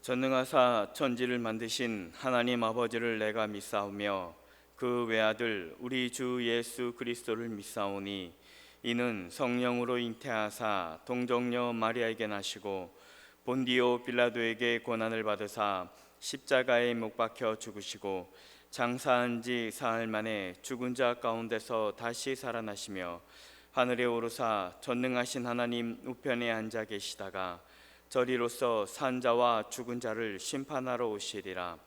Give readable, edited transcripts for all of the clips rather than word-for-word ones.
전능하사 천지를 만드신 하나님 아버지를 내가 믿사오며 그 외아들 우리 주 예수 그리스도를 믿사오니 이는 성령으로 잉태하사 동정녀 마리아에게 나시고 본디오 빌라도에게 고난을 받으사 십자가에 못 박혀 죽으시고 장사한 지 사흘 만에 죽은 자 가운데서 다시 살아나시며 하늘에 오르사 전능하신 하나님 우편에 앉아 계시다가 저리로서 산 자와 죽은 자를 심판하러 오시리라.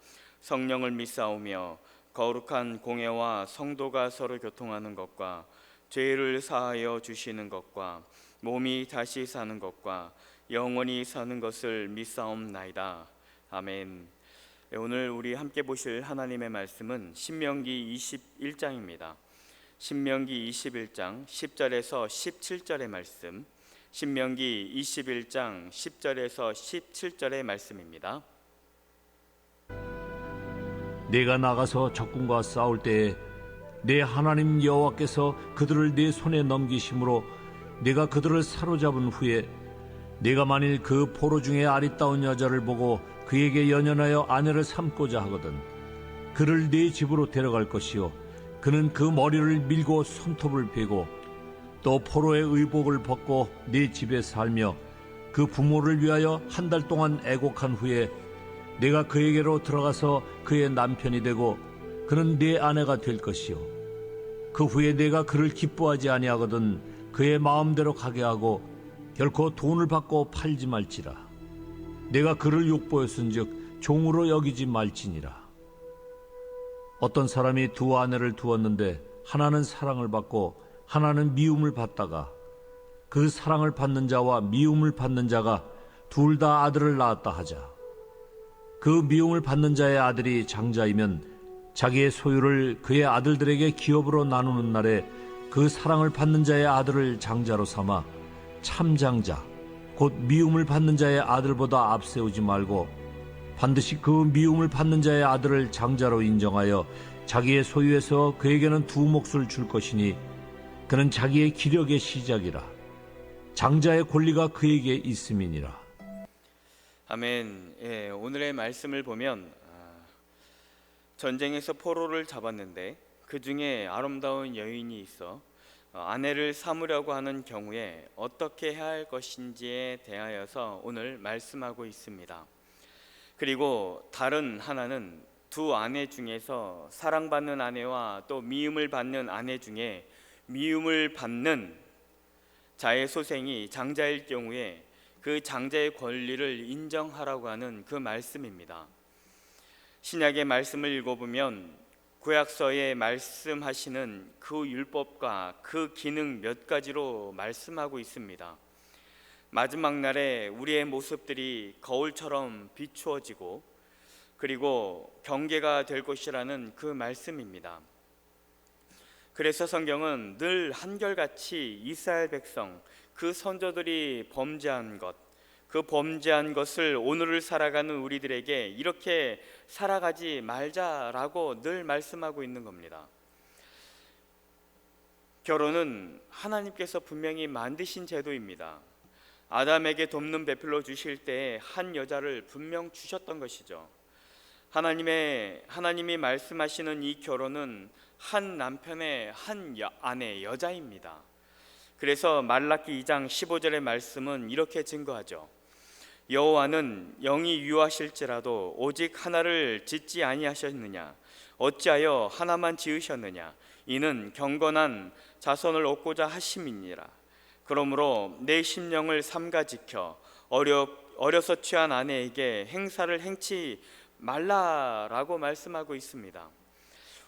성령을 믿사오며 거룩한 공회와 성도가 서로 교통하는 것과 죄를 사하여 주시는 것과 몸이 다시 사는 것과 영원히 사는 것을 믿사옵나이다. 아멘. 오늘 우리 함께 보실 하나님의 말씀은 신명기 21장입니다. 신명기 21장 10절에서 17절의 말씀, 신명기 21장 10절에서 17절의 말씀입니다. 내가 나가서 적군과 싸울 때에 내 하나님 여호와께서 그들을 내 손에 넘기심으로 내가 그들을 사로잡은 후에 내가 만일 그 포로 중에 아리따운 여자를 보고 그에게 연연하여 아내를 삼고자 하거든 그를 네 집으로 데려갈 것이요 그는 그 머리를 밀고 손톱을 베고 또 포로의 의복을 벗고 네 집에 살며 그 부모를 위하여 한 달 동안 애곡한 후에 내가 그에게로 들어가서 그의 남편이 되고 그는 네 아내가 될 것이요 그 후에 내가 그를 기뻐하지 아니하거든 그의 마음대로 가게 하고 결코 돈을 받고 팔지 말지라. 내가 그를 욕보였은즉 종으로 여기지 말지니라. 어떤 사람이 두 아내를 두었는데 하나는 사랑을 받고 하나는 미움을 받다가 그 사랑을 받는 자와 미움을 받는 자가 둘 다 아들을 낳았다 하자. 그 미움을 받는 자의 아들이 장자이면 자기의 소유를 그의 아들들에게 기업으로 나누는 날에 그 사랑을 받는 자의 아들을 장자로 삼아 참장자 곧 미움을 받는 자의 아들보다 앞세우지 말고 반드시 그 미움을 받는 자의 아들을 장자로 인정하여 자기의 소유에서 그에게는 두 몫을 줄 것이니 그는 자기의 기력의 시작이라. 장자의 권리가 그에게 있음이니라. 아멘. 오늘의 말씀을 보면 전쟁에서 포로를 잡았는데 그 중에 아름다운 여인이 있어 아내를 삼으려고 하는 경우에 어떻게 해야 할 것인지에 대하여서 오늘 말씀하고 있습니다. 그리고 다른 하나는 두 아내 중에서 사랑받는 아내와 또 미움을 받는 아내 중에 미움을 받는 자의 소생이 장자일 경우에 그 장자의 권리를 인정하라고 하는 그 말씀입니다. 신약의 말씀을 읽어보면 구약서에 말씀하시는 그 율법과 그 기능 몇 가지로 말씀하고 있습니다. 마지막 날에 우리의 모습들이 거울처럼 비추어지고 그리고 경계가 될 것이라는 그 말씀입니다. 그래서 성경은 늘 한결같이 이스라엘 백성, 그 선조들이 범죄한 것, 그 범죄한 것을 오늘을 살아가는 우리들에게 이렇게 살아가지 말자라고 늘 말씀하고 있는 겁니다. 결혼은 하나님께서 분명히 만드신 제도입니다. 아담에게 돕는 베풀어 주실 때 한 여자를 분명 주셨던 것이죠. 하나님이 말씀하시는 이 결혼은 한 남편의 한 아내 여자입니다. 그래서 말라기 2장 15절의 말씀은 이렇게 증거하죠. 여호와는 영이 유하실지라도 오직 하나를 짓지 아니하셨느냐? 어찌하여 하나만 지으셨느냐? 이는 경건한 자손을 얻고자 하심이니라. 그러므로 내 심령을 삼가 지켜 어려서 취한 아내에게 행사를 행치 말라라고 말씀하고 있습니다.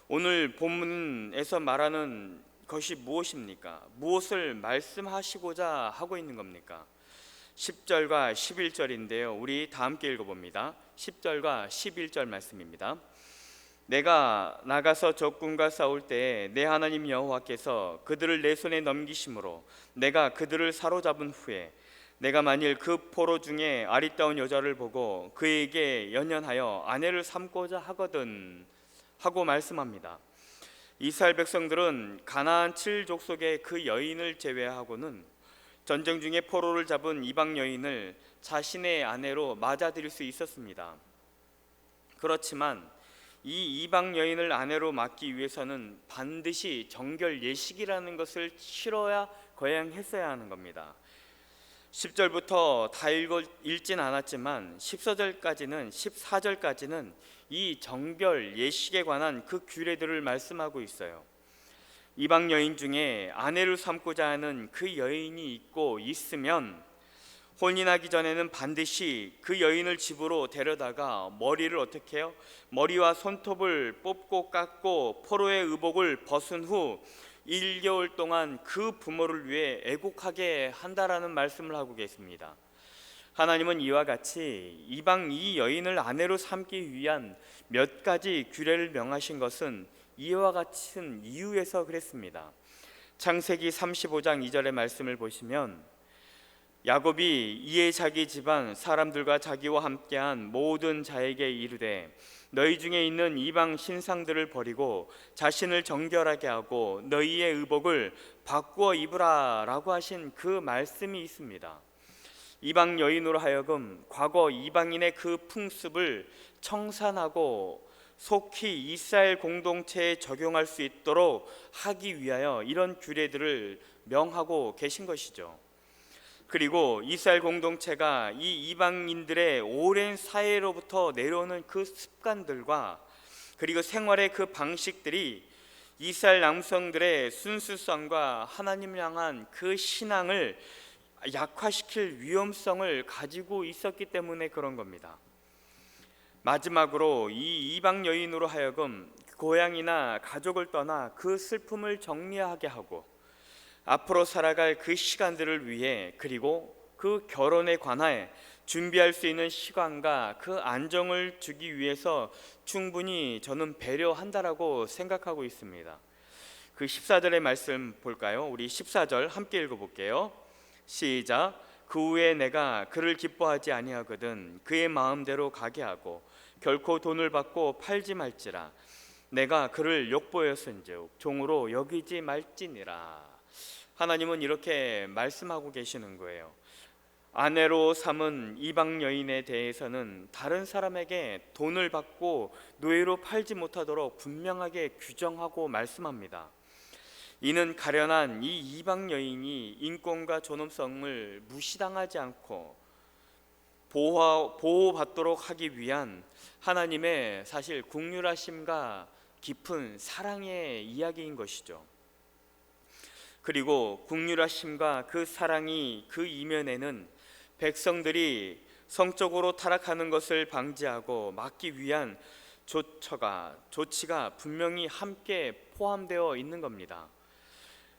오늘 본문에서 말하는 것이 무엇입니까? 무엇을 말씀하시고자 하고 있는 겁니까? 10절과 11절인데요. 우리 다 함께 읽어봅니다. 10절과 11절 말씀입니다. 내가 나가서 적군과 싸울 때에 내 하나님 여호와께서 그들을 내 손에 넘기심으로 내가 그들을 사로잡은 후에 내가 만일 그 포로 중에 아리따운 여자를 보고 그에게 연연하여 아내를 삼고자 하거든 하고 말씀합니다. 이스라엘 백성들은 가나안 7족속의 그 여인을 제외하고는 전쟁 중에 포로를 잡은 이방 여인을 자신의 아내로 맞아들일 수 있었습니다. 그렇지만 이 이방 여인을 아내로 맡기 위해서는 반드시 정결 예식이라는 것을 치러야 거행했어야 하는 겁니다. 10절부터 다 읽진 않았지만 14절까지는 이 정결 예식에 관한 그 규례들을 말씀하고 있어요. 이방 여인 중에 아내를 삼고자 하는 그 여인이 있으면 혼인하기 전에는 반드시 그 여인을 집으로 데려다가 머리를 어떻게 해요? 머리와 손톱을 뽑고 깎고 포로의 의복을 벗은 후 1개월 동안 그 부모를 위해 애곡하게 한다라는 말씀을 하고 계십니다. 하나님은 이와 같이 이방 이 여인을 아내로 삼기 위한 몇 가지 규례를 명하신 것은 이와 같은 이유에서 그랬습니다. 창세기 35장 2절의 말씀을 보시면 야곱이 이에 자기 집안 사람들과 자기와 함께한 모든 자에게 이르되 너희 중에 있는 이방 신상들을 버리고 자신을 정결하게 하고 너희의 의복을 바꾸어 입으라 라고 하신 그 말씀이 있습니다. 이방 여인으로 하여금 과거 이방인의 그 풍습을 청산하고 속히 이스라엘 공동체에 적용할 수 있도록 하기 위하여 이런 규례들을 명하고 계신 것이죠. 그리고 이스라엘 공동체가 이 이방인들의 오랜 사회로부터 내려오는 그 습관들과 그리고 생활의 그 방식들이 이스라엘 남성들의 순수성과 하나님을 향한 그 신앙을 약화시킬 위험성을 가지고 있었기 때문에 그런 겁니다. 마지막으로 이 이방 여인으로 하여금 고향이나 가족을 떠나 그 슬픔을 정리하게 하고 앞으로 살아갈 그 시간들을 위해 그리고 그 결혼에 관하여 준비할 수 있는 시간과 그 안정을 주기 위해서 충분히 저는 배려한다라고 생각하고 있습니다. 그 14절의 말씀 볼까요? 우리 14절 함께 읽어볼게요. 시작. 그 후에 내가 그를 기뻐하지 아니하거든 그의 마음대로 가게 하고 결코 돈을 받고 팔지 말지라. 내가 그를 욕보였은즉 종으로 여기지 말지니라. 하나님은 이렇게 말씀하고 계시는 거예요. 아내로 삼은 이방 여인에 대해서는 다른 사람에게 돈을 받고 노예로 팔지 못하도록 분명하게 규정하고 말씀합니다. 이는 가련한 이 이방 여인이 인권과 존엄성을 무시당하지 않고 보호받도록 하기 위한 하나님의 사실 긍휼하심과 깊은 사랑의 이야기인 것이죠. 그리고 긍휼하심과 그 사랑이 그 이면에는 백성들이 성적으로 타락하는 것을 방지하고 막기 위한 조치가 분명히 함께 포함되어 있는 겁니다.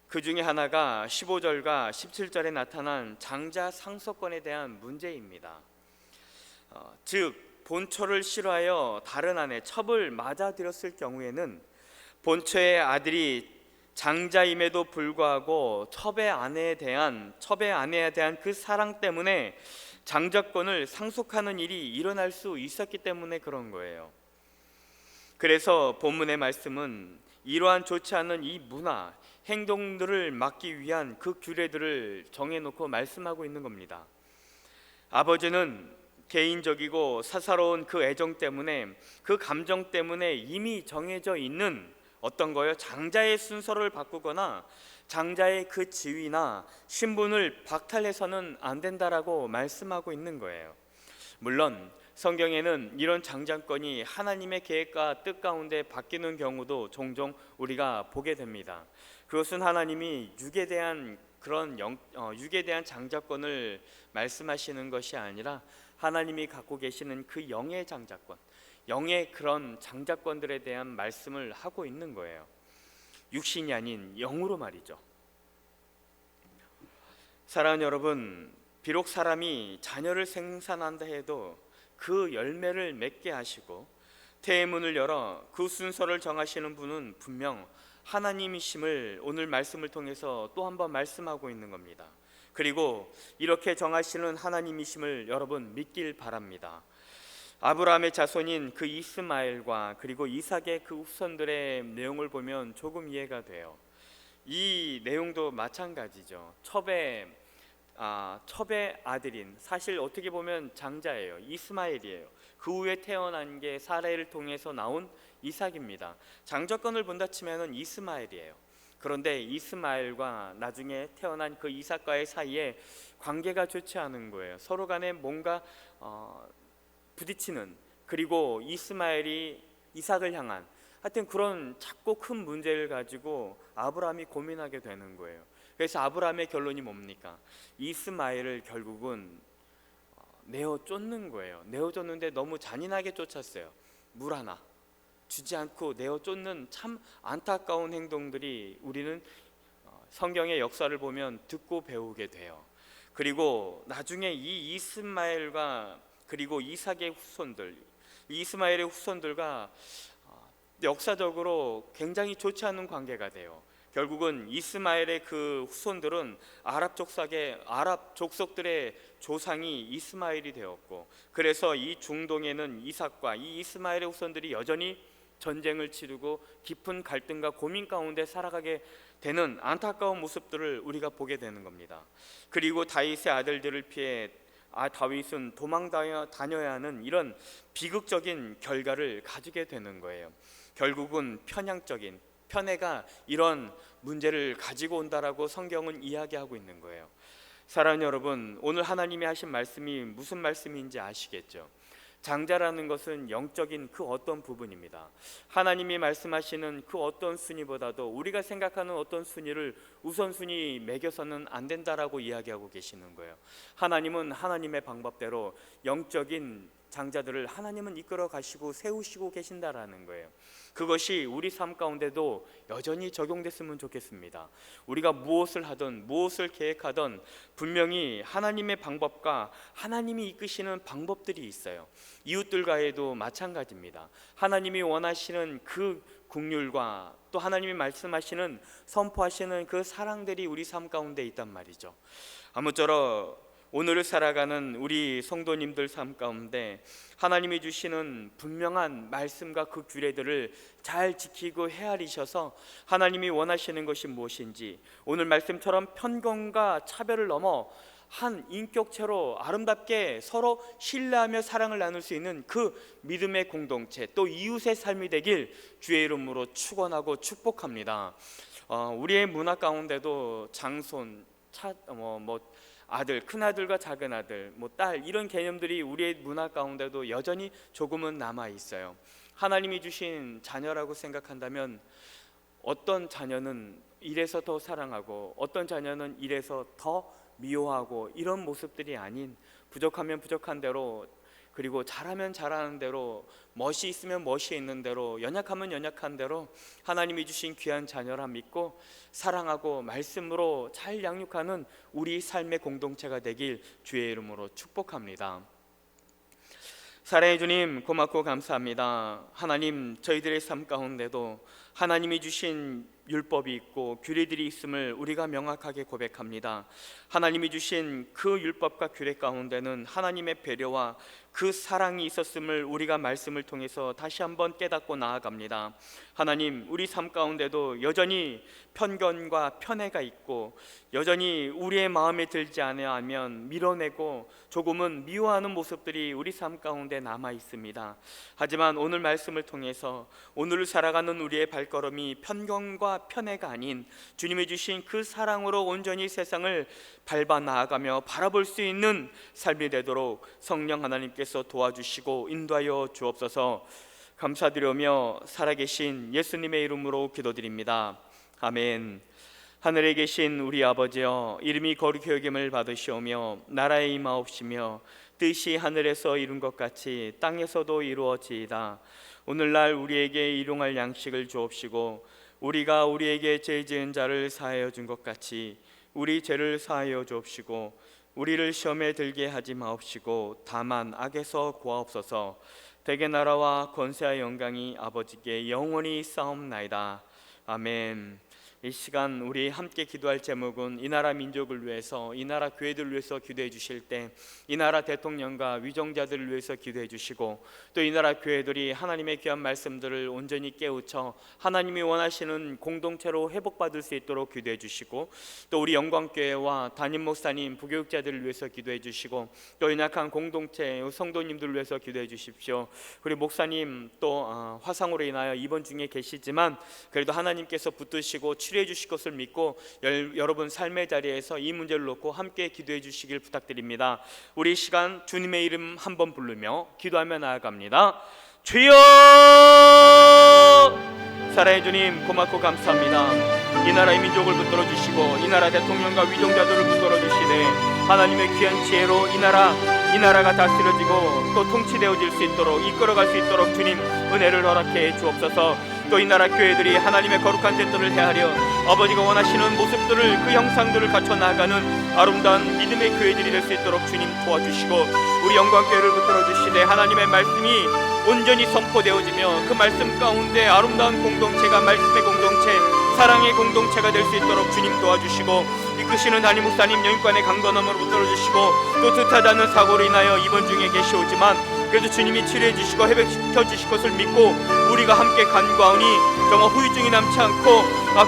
그 중에 하나가 15절과 17절에 나타난 장자 상속권에 대한 문제입니다. 즉 본처를 싫어하여 다른 아내 첩을 맞아들였을 경우에는 본처의 아들이 장자임에도 불구하고 첩의 아내에 대한 그 사랑 때문에 장자권을 상속하는 일이 일어날 수 있었기 때문에 그런 거예요. 그래서 본문의 말씀은 이러한 좋지 않은 이 문화, 행동들을 막기 위한 그 규례들을 정해놓고 말씀하고 있는 겁니다. 아버지는 개인적이고 사사로운 그 애정 때문에 그 감정 때문에 이미 정해져 있는 어떤 거요? 장자의 순서를 바꾸거나 장자의 그 지위나 신분을 박탈해서는 안 된다라고 말씀하고 있는 거예요. 물론 성경에는 이런 장자권이 하나님의 계획과 뜻 가운데 바뀌는 경우도 종종 우리가 보게 됩니다. 그것은 하나님이 육에 대한 장자권을 말씀하시는 것이 아니라 하나님이 갖고 계시는 그 영의 장자권, 영의 그런 장자권들에 대한 말씀을 하고 있는 거예요. 육신이 아닌 영으로 말이죠. 사랑하는 여러분, 비록 사람이 자녀를 생산한다 해도 그 열매를 맺게 하시고 태의 문을 열어 그 순서를 정하시는 분은 분명 하나님이심을 오늘 말씀을 통해서 또 한 번 말씀하고 있는 겁니다. 그리고 이렇게 정하시는 하나님이심을 여러분 믿길 바랍니다. 아브라함의 자손인 그 이스마엘과 그리고 이삭의 그 후손들의 내용을 보면 조금 이해가 돼요. 이 내용도 마찬가지죠. 첩의 첩의 아들인, 사실 어떻게 보면 장자예요. 이스마엘이에요. 그 후에 태어난 게 사라를 통해서 나온 이삭입니다. 장자권을 본다 치면은 이스마엘이에요. 그런데 이스마엘과 나중에 태어난 그 이삭과의 사이에 관계가 좋지 않은 거예요. 서로 간에 뭔가 부딪히는, 그리고 이스마엘이 이삭을 향한 하여튼 그런 작고 큰 문제를 가지고 아브라함이 고민하게 되는 거예요. 그래서 아브라함의 결론이 뭡니까? 이스마엘을 결국은 내어 쫓는 거예요. 내어 쫓는데 너무 잔인하게 쫓았어요. 물 하나 주지 않고 내어 쫓는 참 안타까운 행동들이 우리는 성경의 역사를 보면 듣고 배우게 돼요. 그리고 나중에 이 이스마엘과 그리고 이삭의 후손들, 이스마엘의 후손들과 역사적으로 굉장히 좋지 않은 관계가 돼요. 결국은 이스마엘의 그 후손들은 아랍 족속들의 조상이 이스마엘이 되었고, 그래서 이 중동에는 이삭과 이 이스마엘의 후손들이 여전히 전쟁을 치르고 깊은 갈등과 고민 가운데 살아가게 되는 안타까운 모습들을 우리가 보게 되는 겁니다. 그리고 다윗의 아들들을 피해 다윗은 도망 다녀야 하는 이런 비극적인 결과를 가지게 되는 거예요. 결국은 편향적인 편애가 이런 문제를 가지고 온다라고 성경은 이야기하고 있는 거예요. 사랑하는 여러분, 오늘 하나님이 하신 말씀이 무슨 말씀인지 아시겠죠? 장자라는 것은 영적인 그 어떤 부분입니다. 하나님이 말씀하시는 그 어떤 순위보다도 우리가 생각하는 어떤 순위를 우선순위 매겨서는 안 된다라고 이야기하고 계시는 거예요. 하나님은 하나님의 방법대로 영적인 장자들을 하나님은 이끌어 가시고 세우시고 계신다라는 거예요. 그것이 우리 삶 가운데도 여전히 적용됐으면 좋겠습니다. 우리가 무엇을 하든 무엇을 계획하든 분명히 하나님의 방법과 하나님이 이끄시는 방법들이 있어요. 이웃들과에도 마찬가지입니다. 하나님이 원하시는 그 긍휼과 또 하나님이 말씀하시는 선포하시는 그 사랑들이 우리 삶 가운데 있단 말이죠. 아무쪼록 오늘을 살아가는 우리 성도님들 삶 가운데 하나님이 주시는 분명한 말씀과 그 규례들을 잘 지키고 헤아리셔서 하나님이 원하시는 것이 무엇인지, 오늘 말씀처럼 편견과 차별을 넘어 한 인격체로 아름답게 서로 신뢰하며 사랑을 나눌 수 있는 그 믿음의 공동체, 또 이웃의 삶이 되길 주의 이름으로 축원하고 축복합니다. 우리의 문화 가운데도 장손, 아들, 큰아들과 작은아들, 딸, 이런 개념들이 우리의 문화 가운데도 여전히 조금은 남아 있어요. 하나님이 주신 자녀라고 생각한다면 어떤 자녀는 이래서 더 사랑하고 어떤 자녀는 이래서 더 미워하고, 이런 모습들이 아닌 부족하면 부족한 대로, 그리고 잘하면 잘하는 대로, 멋이 있으면 멋이 있는 대로, 연약하면 연약한 대로 하나님이 주신 귀한 자녀라 믿고 사랑하고 말씀으로 잘 양육하는 우리 삶의 공동체가 되길 주의 이름으로 축복합니다. 사랑해 주님, 고맙고 감사합니다. 하나님, 저희들의 삶 가운데도 하나님이 주신 율법이 있고 규례들이 있음을 우리가 명확하게 고백합니다. 하나님이 주신 그 율법과 규례 가운데는 하나님의 배려와 그 사랑이 있었음을 우리가 말씀을 통해서 다시 한번 깨닫고 나아갑니다. 하나님, 우리 삶 가운데도 여전히 편견과 편애가 있고 여전히 우리의 마음에 들지 않으면 밀어내고 조금은 미워하는 모습들이 우리 삶 가운데 남아 있습니다. 하지만 오늘 말씀을 통해서 오늘을 살아가는 우리의 발걸음이 편견과 편애가 아닌 주님이 주신 그 사랑으로 온전히 세상을 밟아 나아가며 바라볼 수 있는 삶이 되도록 성령 하나님께서 도와주시고 인도하여 주옵소서. 감사드리며 살아계신 예수님의 이름으로 기도드립니다. 아멘. 하늘에 계신 우리 아버지여, 이름이 거룩히 여김을 받으시오며 나라에 임하옵시며 뜻이 하늘에서 이룬 것 같이 땅에서도 이루어지이다. 오늘날 우리에게 일용할 양식을 주옵시고 우리가 우리에게 죄 지은 자를 사하여 준 것 같이 우리 죄를 사하여 주옵시고 우리를 시험에 들게 하지 마옵시고 다만 악에서 구하옵소서. 대개 나라와 권세와 영광이 아버지께 영원히 싸움나이다. 아멘. 이 시간 우리 함께 기도할 제목은 이 나라 민족을 위해서, 이 나라 교회들을 위해서 기도해 주실 때 이 나라 대통령과 위정자들을 위해서 기도해 주시고, 또 이 나라 교회들이 하나님의 귀한 말씀들을 온전히 깨우쳐 하나님이 원하시는 공동체로 회복받을 수 있도록 기도해 주시고, 또 우리 영광교회와 담임 목사님, 부교육자들을 위해서 기도해 주시고, 또 연약한 공동체 성도님들을 위해서 기도해 주십시오. 우리 목사님 또 화상으로 인하여 입원 중에 계시지만 그래도 하나님께서 붙드시고 치료해 주실 것을 믿고 여러분 삶의 자리에서 이 문제를 놓고 함께 기도해 주시길 부탁드립니다. 우리 이 시간 주님의 이름 한번 부르며 기도하며 나아갑니다. 주여! 사랑의 주님, 고맙고 감사합니다. 이 나라의 민족을 붙들어 주시고 이 나라 대통령과 위정자들을 붙들어 주시되 하나님의 귀한 지혜로 이 나라가 다스려지고 또 통치되어질 수 있도록, 이끌어갈 수 있도록 주님 은혜를 허락해 주옵소서. 또 이 나라 교회들이 하나님의 거룩한 제도를 헤아려 아버지가 원하시는 모습들을, 그 형상들을 갖춰 나아가는 아름다운 믿음의 교회들이 될 수 있도록 주님 도와주시고, 우리 영광교회를 붙들어 주시되 하나님의 말씀이 온전히 선포되어지며 그 말씀 가운데 아름다운 공동체가 말씀의 공동체, 사랑의 공동체가 될 수 있도록 주님 도와주시고, 이끄시는 담임 목사님 영육간의 강건함으로 붙들어주시고, 또 뜻하지 않은 사고로 인하여 입원 중에 계시오지만 그래도 주님이 치료해 주시고 회복시켜 주실 것을 믿고 우리가 함께 간구하오니 정말 후유증이 남지 않고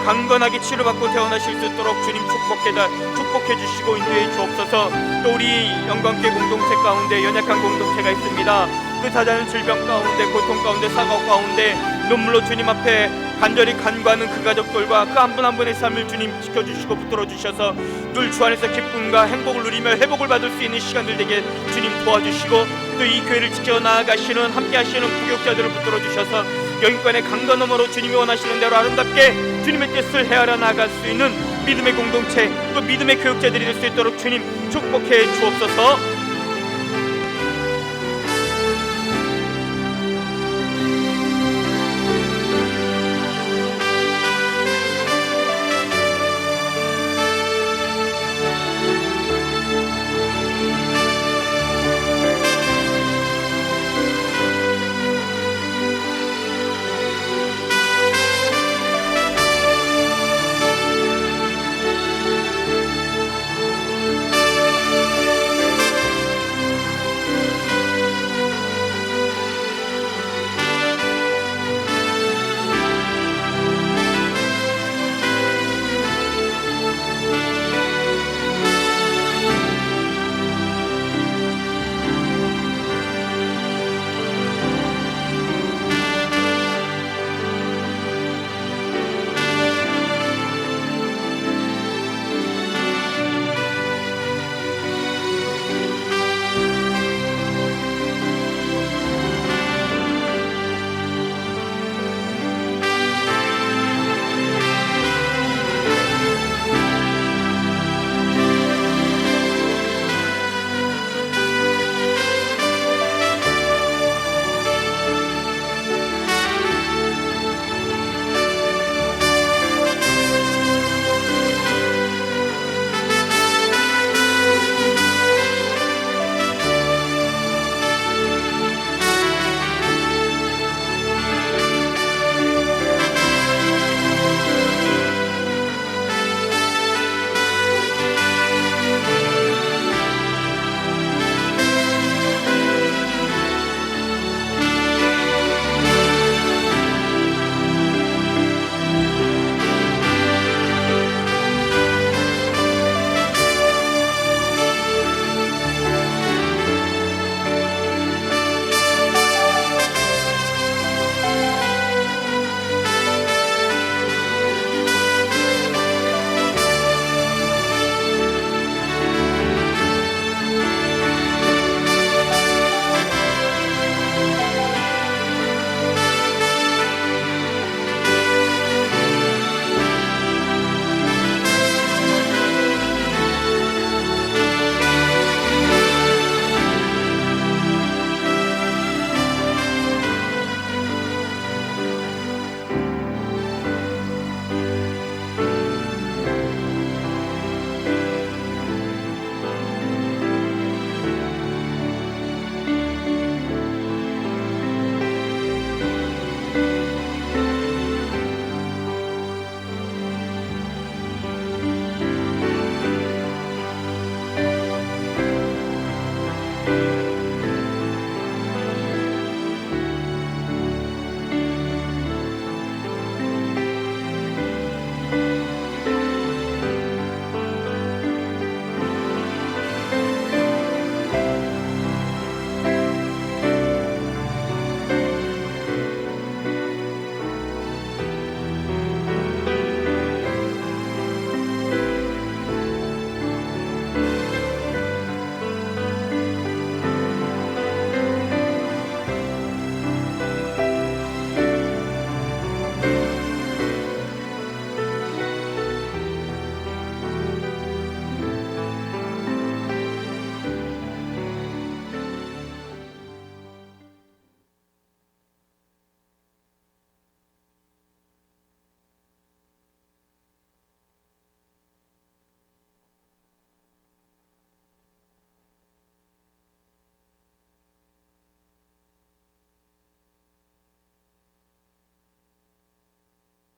강건하게 치료받고 태어나실 수 있도록 주님 축복해 주시고 인도해 주옵소서. 또 우리 영광교회 공동체 가운데 연약한 공동체가 있습니다. 뜻하지 않은 질병 가운데, 고통 가운데, 사고 가운데 눈물로 주님 앞에 간절히 간구하는 그 가족들과 그 한 분 한 분의 삶을 주님 지켜주시고 붙들어주셔서 늘 주 안에서 기쁨과 행복을 누리며 회복을 받을 수 있는 시간들 되게 주님 도와주시고, 또 이 교회를 지켜나가시는 함께 하시는 부교육자들을 붙들어주셔서 영육간의 강건함으로 주님이 원하시는 대로 아름답게 주님의 뜻을 헤아려 나갈 수 있는 믿음의 공동체, 또 믿음의 교육자들이 될 수 있도록 주님 축복해 주옵소서.